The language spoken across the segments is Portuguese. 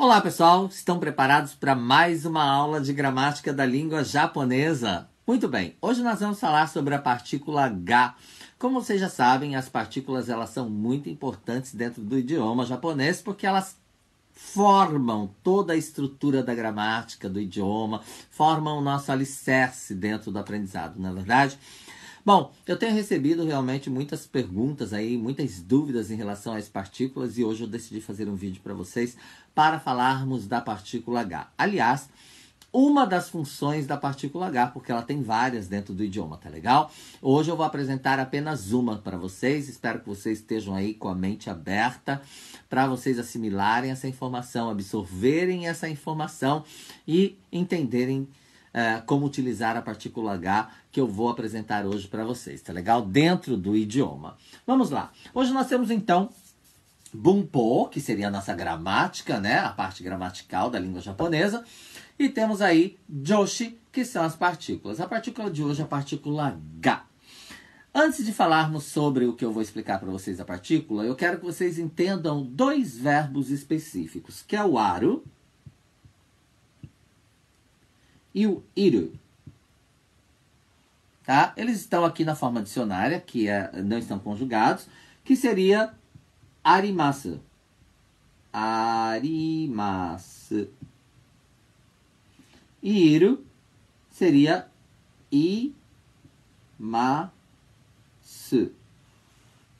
Olá, pessoal! Estão preparados para mais uma aula de gramática da língua japonesa? Muito bem, hoje nós vamos falar sobre a partícula ga. Como vocês já sabem, as partículas elas são muito importantes dentro do idioma japonês porque elas formam toda a estrutura da gramática do idioma, formam o nosso alicerce dentro do aprendizado, não é verdade? Bom, eu tenho recebido realmente muitas perguntas aí, muitas dúvidas em relação às partículas e hoje eu decidi fazer um vídeo para vocês para falarmos da partícula H. Aliás, uma das funções da partícula H, porque ela tem várias dentro do idioma, tá legal? Hoje eu vou apresentar apenas uma para vocês, espero que vocês estejam aí com a mente aberta para vocês assimilarem essa informação, absorverem essa informação e entenderem como utilizar a partícula H que eu vou apresentar hoje para vocês, tá legal? Dentro do idioma. Vamos lá. Hoje nós temos então bunpo, que seria a nossa gramática, né? A parte gramatical da língua japonesa. E temos aí joshi, que são as partículas. A partícula de hoje é a partícula ga. Antes de falarmos sobre o que eu vou explicar para vocês da partícula, eu quero que vocês entendam dois verbos específicos, que é o aru e o iru. Tá? Eles estão aqui na forma dicionária, que não estão conjugados, que seria arimasu. Arimasu. E iru seria imasu.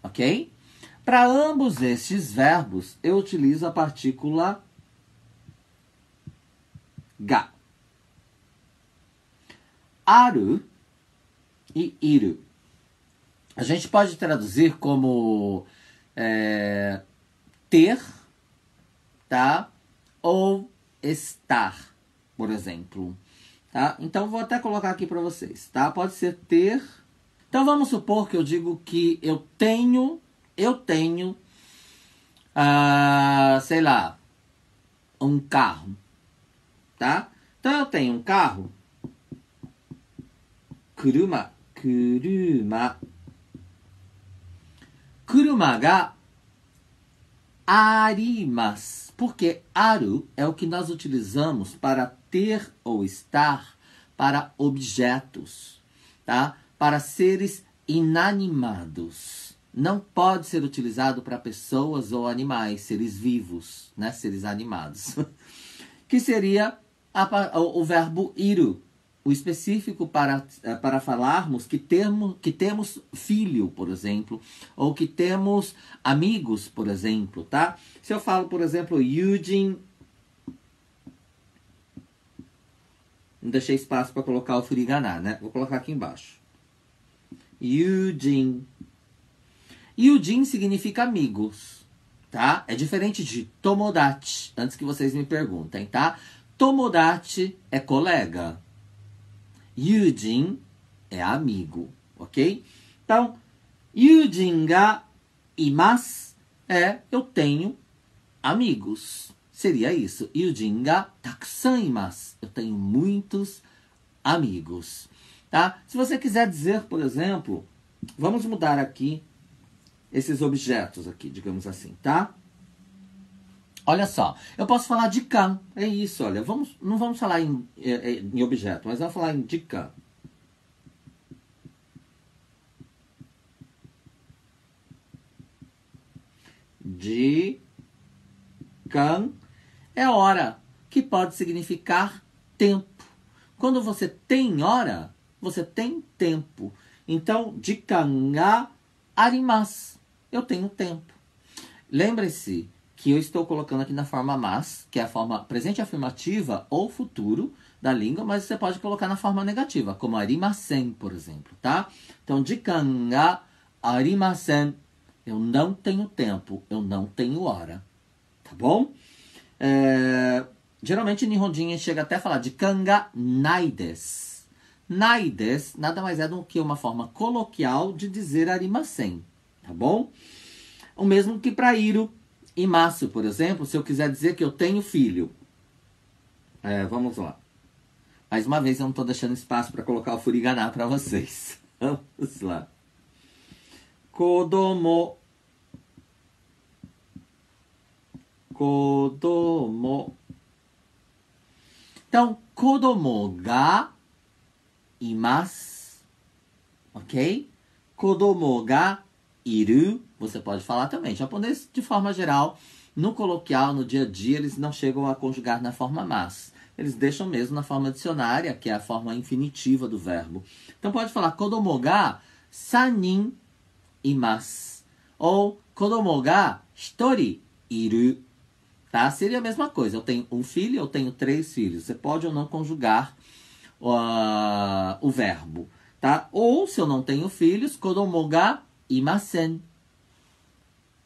Ok? Para ambos estes verbos, eu utilizo a partícula ga. Aru e iru. A gente pode traduzir como ter, tá? Ou estar, por exemplo. Tá? Então, vou até colocar aqui para vocês, tá? Pode ser ter. Então, vamos supor que eu digo que eu tenho, sei lá, um carro, tá? Então, eu tenho um carro. Kuruma. Kuruma ga arimasu. Porque aru é o que nós utilizamos para ter ou estar para objetos, tá? Para seres inanimados. Não pode ser utilizado para pessoas ou animais, seres vivos, né? Seres animados. Que seria o verbo iru. O específico para falarmos que temos filho, por exemplo, ou que temos amigos, por exemplo, tá? Se eu falo, por exemplo, Yujin, não deixei espaço para colocar o furigana, né? Vou colocar aqui embaixo. Yujin. Yujin significa amigos, tá? É diferente de tomodachi, antes que vocês me perguntem, tá? Tomodachi é colega. Yujin é amigo, ok? Então, Yujin ga imasu eu tenho amigos. Seria isso. Yujin ga takusan imasu. Eu tenho muitos amigos. Tá? Se você quiser dizer, por exemplo, vamos mudar aqui esses objetos aqui, digamos assim, tá? Olha só, eu posso falar de kan, é isso, olha, não vamos falar em objeto, mas vamos falar em de kan. De kan é hora, que pode significar tempo. Quando você tem hora, você tem tempo. Então, de kan ga arimasu, eu tenho tempo. Lembre-se que eu estou colocando aqui na forma mas, que é a forma presente afirmativa ou futuro da língua, mas você pode colocar na forma negativa, como arimasen, por exemplo, tá? Então, jikan ga arimasen. Eu não tenho tempo, eu não tenho hora, tá bom? Geralmente, Nihonjin chega até a falar jikan ga nai desu. Nai desu nada mais é do que uma forma coloquial de dizer arimasen, tá bom? O mesmo que para iru. Imasu, por exemplo, se eu quiser dizer que eu tenho filho. Vamos lá. Mais uma vez, eu não estou deixando espaço para colocar o furigana para vocês. Vamos lá. Kodomo. kodomo. Então, kodomo ga imasu. Ok? Kodomo ga iru. Você pode falar também. Japonês, de forma geral, no coloquial, no dia a dia, eles não chegam a conjugar na forma mas. Eles deixam mesmo na forma dicionária, que é a forma infinitiva do verbo. Então pode falar kodomo ga sanin imasu. Ou kodomo ga hitori iru. Tá? Seria a mesma coisa. Eu tenho um filho, eu tenho 3 filhos. Você pode ou não conjugar o verbo. Tá? Ou, se eu não tenho filhos, kodomo ga imasen.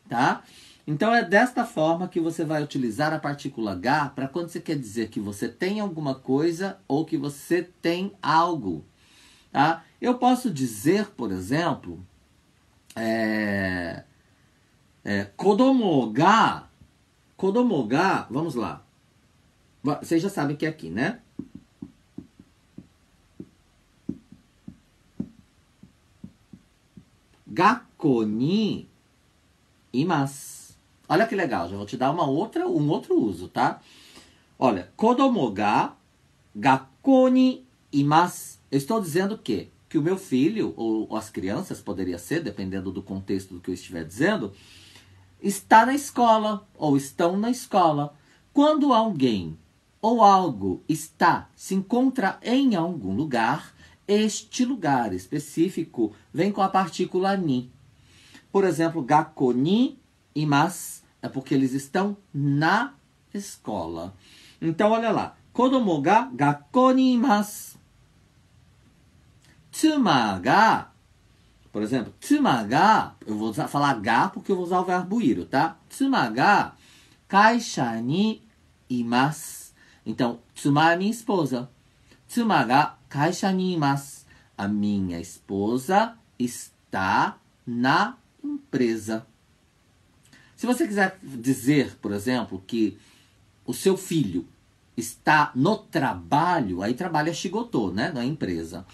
Tá? Então, é desta forma que você vai utilizar a partícula ga para quando você quer dizer que você tem alguma coisa ou que você tem algo. Tá? Eu posso dizer, por exemplo, kodomo ga, vamos lá. Vocês já sabem que é aqui, né? Gakko ni imasu. Olha que legal, já vou te dar um outro uso, tá? Olha, kodomo ga gakko ni imasu. Eu estou dizendo que o meu filho, ou as crianças, poderia ser, dependendo do contexto do que eu estiver dizendo, está na escola, ou estão na escola. Quando alguém ou algo se encontra em algum lugar, este lugar específico vem com a partícula ni. Por exemplo, gakko ni imasu é porque eles estão na escola. Então, olha lá. Kodomo ga gakko ni imasu. Tsuma ga, por exemplo, tsuma ga, eu vou falar ga porque eu vou usar o verbo ir, tá? Tsuma ga kaisha ni imasu. Então, tsuma é minha esposa. Tsuma ga kaisha ni imasu. A minha esposa está na empresa. Se você quiser dizer, por exemplo, que o seu filho está no trabalho, aí trabalha shigoto, né? Na empresa.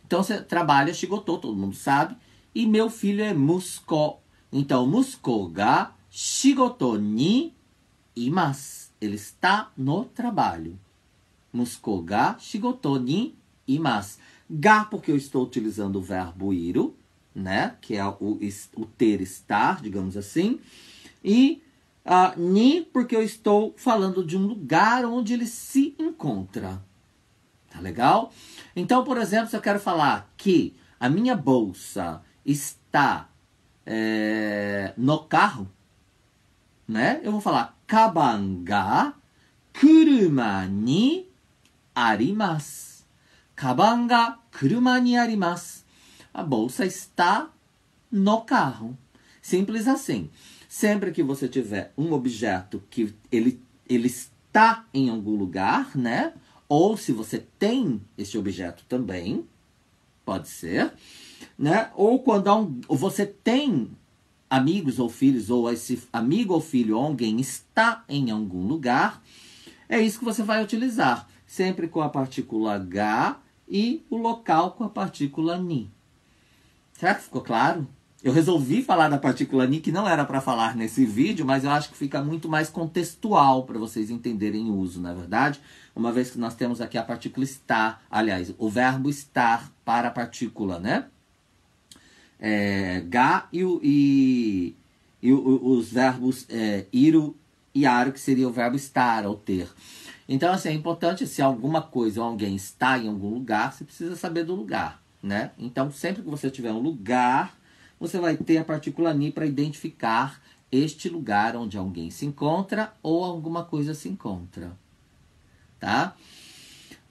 Então, você trabalha shigoto, todo mundo sabe. E meu filho é musuko. Então, musuko ga shigoto ni imasu. Ele está no trabalho. Musuko ga shigoto ni imasu. Ga, porque eu estou utilizando o verbo iru, né? Que é o ter estar, digamos assim. E ni, porque eu estou falando de um lugar onde ele se encontra. Tá legal? Então, por exemplo, se eu quero falar que a minha bolsa está no carro, né? Eu vou falar kaban ga kuruma ni arimasu. Kaban ga kuruma ni arimasu. A bolsa está no carro. Simples assim. Sempre que você tiver um objeto que ele está em algum lugar, né? Ou se você tem este objeto também, pode ser, né? Ou quando você tem amigos ou filhos, ou esse amigo ou filho ou alguém está em algum lugar, é isso que você vai utilizar. Sempre com a partícula ga e o local com a partícula ni. Será que ficou claro? Eu resolvi falar da partícula ni, que não era para falar nesse vídeo, mas eu acho que fica muito mais contextual para vocês entenderem o uso, não é verdade? Uma vez que nós temos aqui a partícula estar, aliás, o verbo estar para a partícula, né? Ga e os verbos iru e aru, que seria o verbo estar ou ter. Então, assim, é importante, se alguma coisa ou alguém está em algum lugar, você precisa saber do lugar, né? Então, sempre que você tiver um lugar, você vai ter a partícula ni para identificar este lugar onde alguém se encontra ou alguma coisa se encontra. Tá?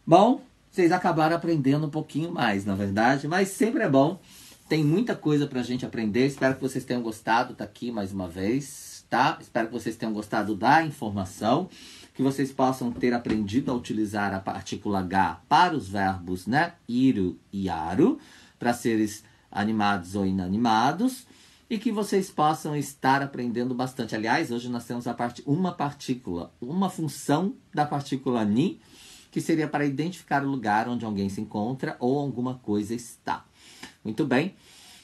Bom, vocês acabaram aprendendo um pouquinho mais, na verdade, mas sempre é bom. Tem muita coisa pra gente aprender. Espero que vocês tenham gostado. Tá aqui mais uma vez, tá? Espero que vocês tenham gostado da informação, que vocês possam ter aprendido a utilizar a partícula ga para os verbos, né? Iru e aru, para seres animados ou inanimados, e que vocês possam estar aprendendo bastante. Aliás, hoje nós temos uma função da partícula ni, que seria para identificar o lugar onde alguém se encontra ou alguma coisa está. Muito bem.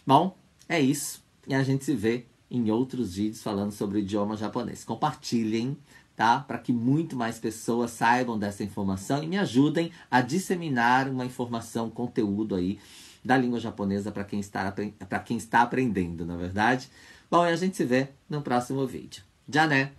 Bom, é isso. E a gente se vê em outros vídeos falando sobre o idioma japonês. Compartilhem tá? Para que muito mais pessoas saibam dessa informação e me ajudem a disseminar uma informação, conteúdo aí da língua japonesa para quem está aprendendo, na verdade. Bom, e a gente se vê no próximo vídeo. Já né?